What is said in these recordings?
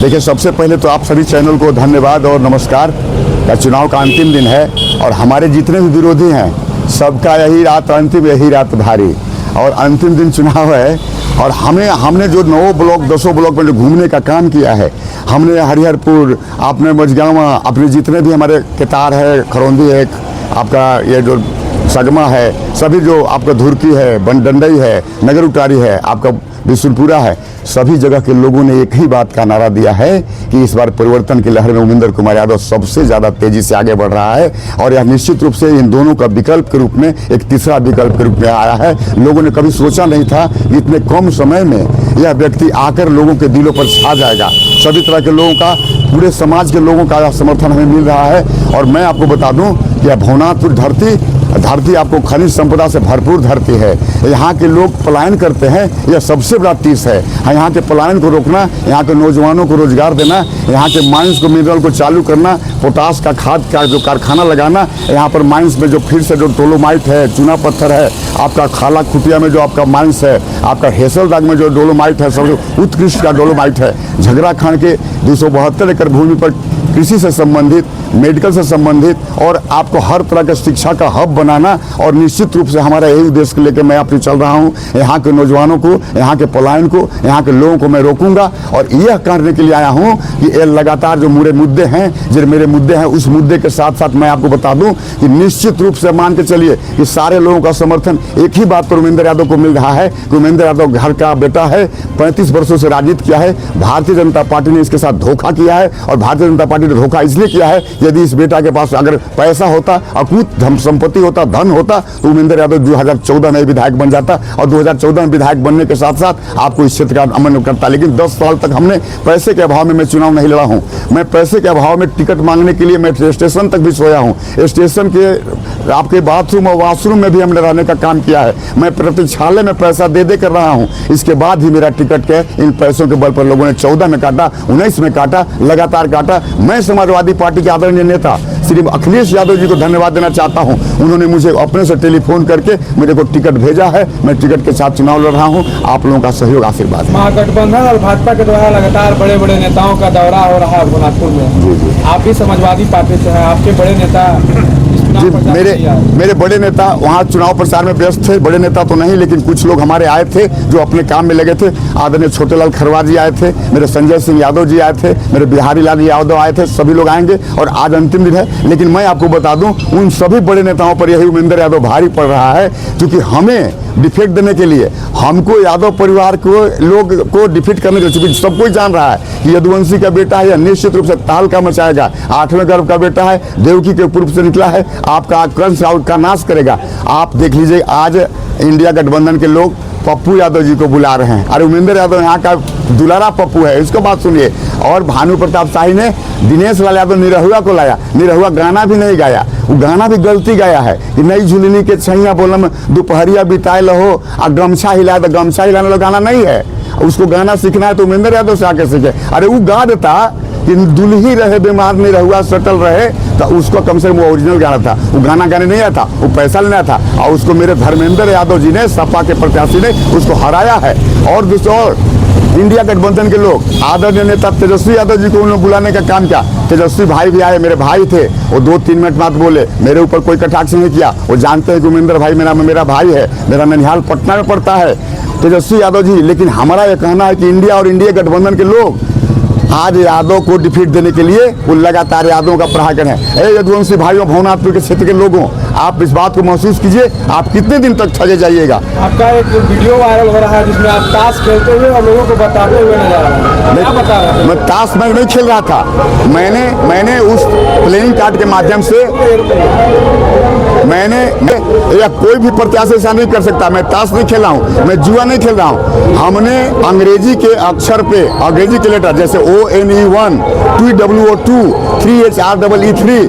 देखिए, सबसे पहले तो आप सभी चैनल को धन्यवाद और नमस्कार। चुनाव का अंतिम दिन है और हमारे जितने भी विरोधी हैं सबका यही रात अंतिम, यही रात भारी और अंतिम दिन चुनाव है। और हमने जो 9 ब्लॉक 10 ब्लॉक में जो घूमने का काम किया है, हमने हरिहरपुर, आपने मझगांवा, अपने जितने भी हमारे केतार है, खरौंदी है, आपका ये जो सगमा है, सभी जो आपका धुरकी है, बनडंडई है, नगर उटारी है, आपका बिशुनपुरा है, सभी जगह के लोगों ने एक ही बात का नारा दिया है कि इस बार परिवर्तन की लहर में उमेंद्र कुमार यादव सबसे ज़्यादा तेजी से आगे बढ़ रहा है। और यह निश्चित रूप से इन दोनों का विकल्प के रूप में एक तीसरा विकल्प के रूप में आया है। लोगों ने कभी सोचा नहीं था कि इतने कम समय में यह व्यक्ति आकर लोगों के दिलों पर छा जाएगा। सभी तरह के लोगों का, पूरे समाज के लोगों का समर्थन हमें मिल रहा है। और मैं आपको बता दूं कि यह भवनाथपुर धरती आपको खनिज संपदा से भरपूर धरती है। यहाँ के लोग पलायन करते हैं, यह सबसे बड़ा तीस है। यहाँ के पलायन को रोकना, यहाँ के नौजवानों को रोजगार देना, यहाँ के माइंस को, मिनरल को चालू करना, पोटास का खाद का जो कारखाना लगाना, यहाँ पर माइंस में जो फिर से जो डोलोमाइट है, चूना पत्थर है, आपका खाला खुटिया में जो आपका माइंस है, आपका हेसलदाग में जो डोलोमाइट है, सबसे उत्कृष्ट का डोलोमाइट है, झगड़ा खान के 272 एकड़ भूमि पर कृषि से संबंधित, मेडिकल से संबंधित और आपको हर तरह के शिक्षा का हब बनाना। और निश्चित रूप से हमारा यही उद्देश्य को लेकर मैं आपसे चल रहा हूँ। यहाँ के नौजवानों को, यहाँ के पलायन को, यहाँ के लोगों को मैं रोकूंगा। और यह करने के लिए आया हूँ कि ये लगातार जो मेरे मुद्दे हैं, उस मुद्दे के साथ साथ मैं आपको बता दूं कि निश्चित रूप से मान के चलिए कि सारे लोगों का समर्थन एक ही बात पर उमेंद्र यादव को मिल रहा है कि उमेंद्र यादव घर का बेटा है, 35 वर्षों से राजनीति किया है। भारतीय जनता पार्टी ने इसके साथ धोखा किया है और भारतीय जनता पार्टी ने धोखा इसलिए किया है, यदि इस बेटा के पास अगर पैसा होता, अकूत धन संपत्ति होता, धन होता, तो उमेंद्र यादव 2014 में विधायक बन जाता और 2014 में विधायक बनने के साथ साथ आपको इस क्षेत्र का अमन करता। लेकिन 10 साल तक हमने पैसे के अभाव में मैं चुनाव नहीं लड़ा हूँ। मैं पैसे के अभाव में टिकट मांगने के लिए मैं स्टेशन तक भी सोया हूँ। स्टेशन के आपके बाथरूम और वॉशरूम में भी हमने रहने का काम किया है। मैं प्रतीक्षालय में पैसा दे कर रहा हूँ। इसके बाद ही मेरा टिकट के इन पैसों के बल पर लोगों ने 14 में काटा, 19 में काटा, लगातार काटा। मैं समाजवादी पार्टी के आदरणीय नेता श्री अखिलेश यादव जी को धन्यवाद देना चाहता हूं। उन्होंने मुझे अपने से टेलीफोन करके मेरे को टिकट भेजा है। मैं टिकट के साथ चुनाव लड़ रहा हूं। आप लोगों का सहयोग, आशीर्वाद है। महागठबंधन और भाजपा के द्वारा लगातार बड़े बड़े नेताओं का दौरा हो रहा है भवनाथपुर में। आप भी समाजवादी पार्टी से हैं, आपके बड़े नेता जी, मेरे बड़े नेता वहाँ चुनाव प्रचार में व्यस्त थे। बड़े नेता तो नहीं, लेकिन कुछ लोग हमारे आए थे जो अपने काम में लगे थे। आदरणीय छोटेलाल खरवार जी आए थे, मेरे संजय सिंह यादव जी आए थे, मेरे बिहारी लाल यादव आए थे। सभी लोग आएंगे और आज अंतिम दिन है। लेकिन मैं आपको बता दूं, उन सभी बड़े नेताओं पर यही उमेंद्र यादव भारी पड़ रहा है, क्योंकि हमें डिफेक्ट देने के लिए, हमको यादव परिवार को लोग को डिफीट करने के लिए, चूंकि सब कोई जान रहा है कि यदुवंशी का बेटा है, या निश्चित रूप से तहलका मचाएगा। 8वें गर्भ का बेटा है, देवकी के पूर्व से निकला है, आपका कंस का नाश करेगा। आप देख लीजिए, आज इंडिया गठबंधन के लोग पप्पू यादव जी को बुला रहे हैं। अरे उमेंद्र यादव यहाँ का दुलारा पप्पू है, इसको बात सुनिए। और भानु प्रताप शाही ने दिनेश लाल यादव निरहुआ को लाया। निरहुआ गाना भी नहीं गाया, वो गाना भी गलती गाया है कि नई झुलनी के छैया बोलम दोपहरिया बिताए लहो और गमछा हिलाए, तो गमछा हिलाने वाला गाना नहीं है। उसको गाना सीखना है तो उमेंद्र यादव से आके सीखे। अरे वो गा देता कि दुल्ही रहे बीमार निरहुआ सटल रहे, तो उसको कम से कम वो ओरिजिनल गाना था। वो गाना गाने नहीं आया था, वो पैसा लेना था। और उसको मेरे धर्मेंद्र यादव जी ने, सपा के प्रत्याशी ने उसको हराया है। और दूसरा इंडिया गठबंधन के लोग, आदरणीय नेता तेजस्वी यादव जी को उन्होंने बुलाने का काम किया। तेजस्वी भाई भी आए, मेरे भाई थे, वो 2-3 मिनट बात बोले, मेरे ऊपर कोई कटाक्ष नहीं किया। वो जानते हैं कि उमेंद्र भाई मेरा भाई है, मेरा ननिहाल पटना में पड़ता है तेजस्वी यादव जी। लेकिन हमारा यह कहना है कि इंडिया और इंडिया गठबंधन के लोग आज यादव को डिफीट देने के लिए वो लगातार यादवों का प्रहार करें। यदुवंशी भाइयों, भवनाथपुर के क्षेत्र के लोगों, आप इस बात को महसूस कीजिए, आप कितने दिन तक ठगे जाइएगा। आपका एक वीडियो वायरल हो रहा है जिसमें आप ताश खेलते हुए और लोगों को बताते हुए नजर आ रहे हैं। क्या बता रहे हैं? मैं ताश मैच नहीं खेल रहा था। मैंने उस प्लेइंग कार्ड के माध्यम से या कोई भी प्रत्याशी ऐसा नहीं कर सकता। मैं ताश नहीं खेल रहा हूँ, मैं जुआ नहीं खेल रहा हूँ। हमने अंग्रेजी के अक्षर पे, अंग्रेजी के लेटर जैसे ONE1, TWO2, 3HREE3,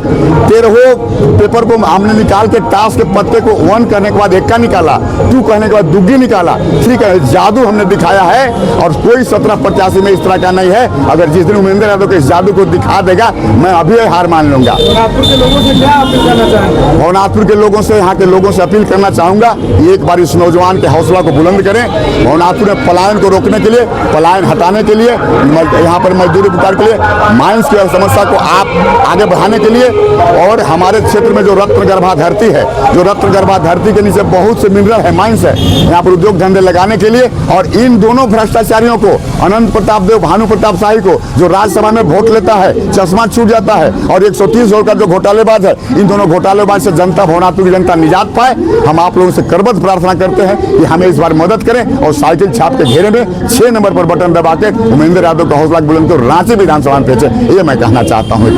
13 पेपर को हमने निकाल के ताश के पत्ते को 1 करने के बाद एक्का निकाला, 2 कहने के बाद दुग्गी निकाला, 3 का जादू हमने दिखाया है। और कोई 17 प्रत्याशी में इस तरह का नहीं है। अगर जिस दिन उमेंद्र यादव के इस जादू को दिखा देगा, मैं अभी हार मान लूंगा। भवनाथपुर के लोगों से क्या अपील करना चाहेंगे? भवनाथपुर भवनाथपुर के लोगों से, यहाँ के लोगों से अपील करना चाहूँगा कि एक बार इस नौजवान के हौसला को बुलंद करें। भवनाथपुर में पलायन को रोकने के लिए, पलायन हटाने के लिए, यहाँ पर मजदूरी पुकार के लिए, माइंस की समस्या को आप आगे बढ़ाने के लिए, और हमारे क्षेत्र में जो रत्न गर्भा धरती है, जो रत्न गर्भा धरती के नीचे बहुत से मिनरल है, माइंस है, यहाँ पर उद्योग धंधे लगाने के लिए, और इन दोनों भ्रष्टाचारियों को, अनंत प्रताप देव, भानु प्रताप शाही को, जो राज्यसभा में वोट लेता है, चश्मा छूट जाता है, और 130 करोड़ का जो घोटालेबाज है, इन दोनों घोटालेबाज से जनता, भवनाथपुर की जनता निजात पाए। हम आप लोगों से करबद्ध प्रार्थना करते हैं कि हमें इस बार मदद करें और साइकिल छाप के घेरे में 6 नंबर पर बटन दबा के उमेंद्र यादव का हौसला बुलंद कर रांची विधानसभा में भेजे, ये मैं कहना चाहता हूँ।